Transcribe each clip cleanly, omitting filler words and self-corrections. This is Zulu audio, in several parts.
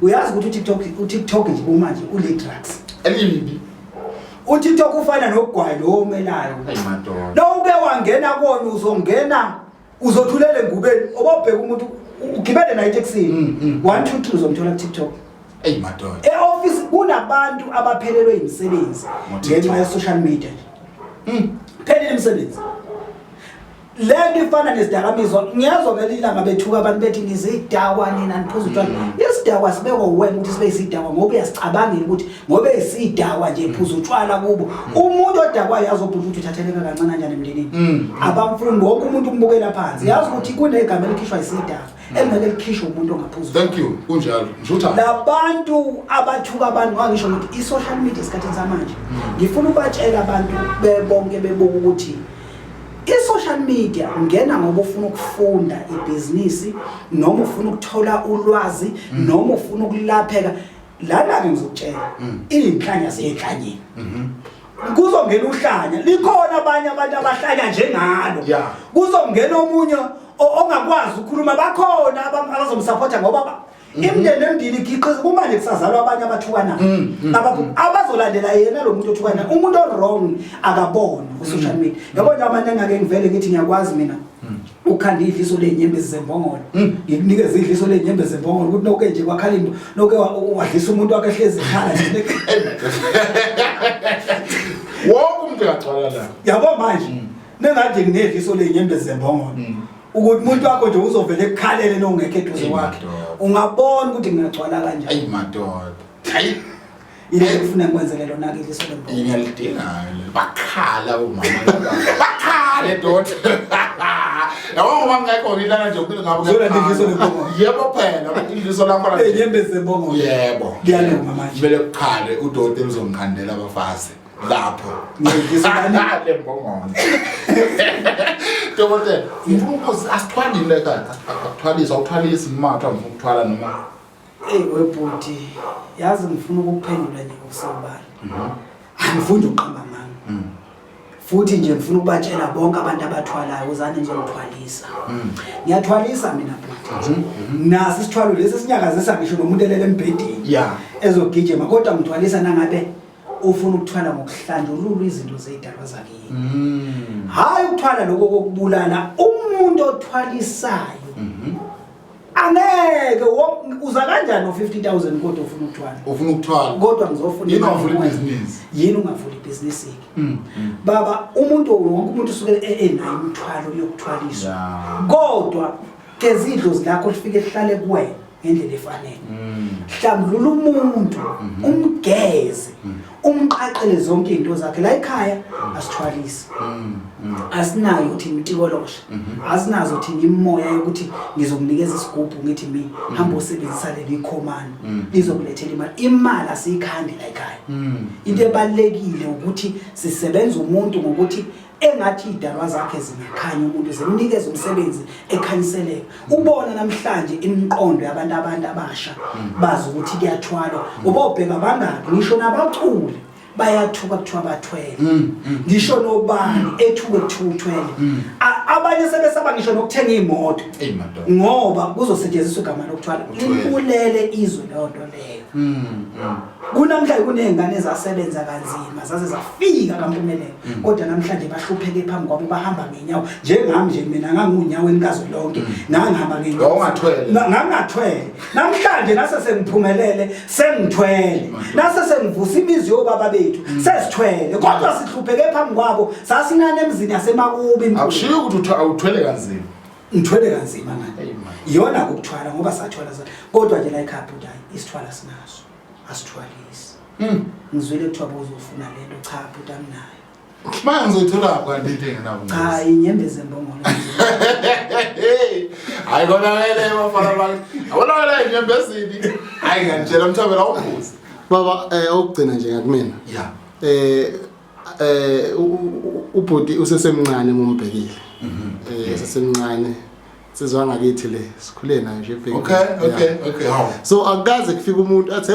Uyazi ukuthi uTikTok nje manje ule drugs. Elimi. uTikTok ufana nogwayi lo omelayo. Hayi madoda. Nawuke wangena kona uzongena uzothulele ngubeni obobheka umuntu ugibele naye eTexini 1 2 3 uzomthola kuTikTok. Hey madoda. E-office kunabantu abaphelelwe imisebenzi ngenxa ye social media. Phelele imisebenzi. Lento ifana nesidakamizwa ngiyazwa ngelilanga bethuka abantu bethi nizidakwa nina niphuza utshwala isidakwa sibekwa wena ukuthi sibe isidakwa ngoba uyasicabangela ukuthi ngoba isidakwa nje iphuza utshwala kubo umuntu odakwayo yazobhuza ukuthi uthatheleka kancane kanjani emndenini abamfundi wonke umuntu umbukela phansi yazi ukuthi kunegama elikhishwa isidakwa engeke likhishwe umuntu ongaphuza. Thank you kunjalo njutha labantu abathuka abantu ngisho ukuthi i-social media esikhathini samanje ngifuna ubatshela abantu bebonke bebuka ukuthi i-social media ungena ngoba ufuna ukufunda ibhizinisi noma ufuna ukuthola ulwazi noma ufuna ukulapheka lana ke ngizokutshela inhlanya zehlanyeni kuzongena uhlanya likhona abanye abantu abahlanya njengalo kuzongena omunye ongakwazi ukukhuluma bakhona abazomsupporta ngoba imndeni emdini ikhiqiza kuma nje kusazalwa abanye abathukana abazolandela yena lo muntu othukana umuntu wrong akabona ku social media yabo nje abantu engake ngivele ngithi ngiyakwazi mina ukhanda idliso lenyembezi zembongolo ngikunikeza idliso lenyembezi zembongolo ukuthi noke nje kwakhala into noke wadlisa umuntu wakhe ehlezi ekhala nje wonke umuntu uyagcwala la yabo manje nengathi nginedliso lenyembezi zembongolo ukuthi umuntu wakho nje uzovela ekukhalele nongekho eduze kwakhe ungabona ukuthi ngiyagcwala kanjani. Hayi madoda. Hayi ile ufuna ngikwenzele lona ke liso lempilo. Ngiyalidinga bakhala umama. Bakhale doda. Yabo ngoba ngekho ngilana nje ukuthi ngabe ngizona ndiliso lempilo. Yebo phela indliso lakho la. Enyembezi zembongo. Yebo. Ngiyalunga manje. Vele kukhale uDote uzongikhandela abafazi. Lapho ngiyizona lembongo. Dote ngifuna asithwali le ka akuthwalisa uthwalisa imatha ngifuna ukuthwala noma webhuti yazi ngifuna ukuphendula nje ngokusobala angifuni uqamba mama futhi nje ngifuna ukubatshela bonke abantu abathwalayo uzane nje ngithwalisa ngiyathwalisa mina bhuti nasi isithwalo lesi sinyakazisa ngisho nomuntu elele embhedeni ezogijima kodwa ngithwalisa nangabe ufuna ukuthwala ngokuhlanjulula izinto zedalwa zakini hayi ukuthwala lokho kokubulala umuntu othwalisayo angeke uza kanjani no50,000 kodwa ufuna ukuthwala kodwa ngizofuna yini ungavula ibhizinisi baba umuntu wonke umuntu usuke enayo umthwalo yokuthwaliswa kodwa kezidlo zilakho lifike lihlale kuwena ngendlela efanele hlambulula umuntu umgeze umqaqele zonke izinto zakhe la ekhaya asithwalise asinayo uthi imtikolosha asinazo uthi imoya ukuthi ngizokunikeza isigubhu ngithi mina hamba usebenzisa leli command lizokulethela imali asiyikhandi la ekhaya into ebalekile ukuthi sisebenza umuntu ngokuthi engathi idalwa zakhe zingakhanya umuntu zemnikeza umsebenzi ekhanyiseleka ubona namhlanje imiqondo yabantu abasha bazi ukuthi kuyathwalwa ubobheka abangabi ngisho nabaculi bayathuka kuthiwa bathwele ngisho nobani ethuke kuthiwa uthwele abanye sebesaba ngisho nokuthenga imoto ngoba kuzosetshenziswa igama lokuthwala ulele izwe lonto leyo kunamhlanje kunezingane ezasebenza kanzima zaze zafika kampumelelo kodwa namhlanje bahlupheke phambi kwabo bahamba ngenyawo njengami nje mina ngangunyaweni kazolonke ngangihamba ngenyawo ngangathwele namhlanje nase sengiphumelele sengithwele nase sengivusa imizi yobaba bethu sesithwele kodwa sihlupheke phambi kwabo sasinane emzini yasemakubi akushiyo ukuthi awuthwele kanzima ngithwele kanzima ngani iyona ukuthwala ngoba sathwala kodwa nje la ekhaya budayi isithwala sinaso asithwalisi ngizwele kuthiwa bozofuna lento cha bhuti anginayo manje ngizothola kanti into engenabo cha inyembezi zembongolo hayi kona lele bafana abantu awona inyembezini hayi ngitshela mthabela umbuzi baba ukugcina nje ngakumina ubhuti usesemncane umbhekile usesemncane sizwa ngakithi le sikhule nayo nje ebhekile okay so akaze kufika umuntu athi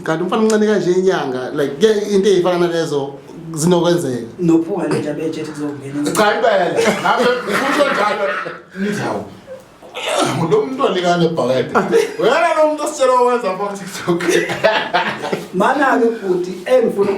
kanti umfana omncane kanje inyanga like into ezifana nalezo zinokwenzeka nophuka nje abejethi kuzongena cha impela ngabe kusho njalo nithi hawo lo muntu olikane ebhakede uyana lo muntu ositshela okwenza ku TikTok mana ke futhi engifuna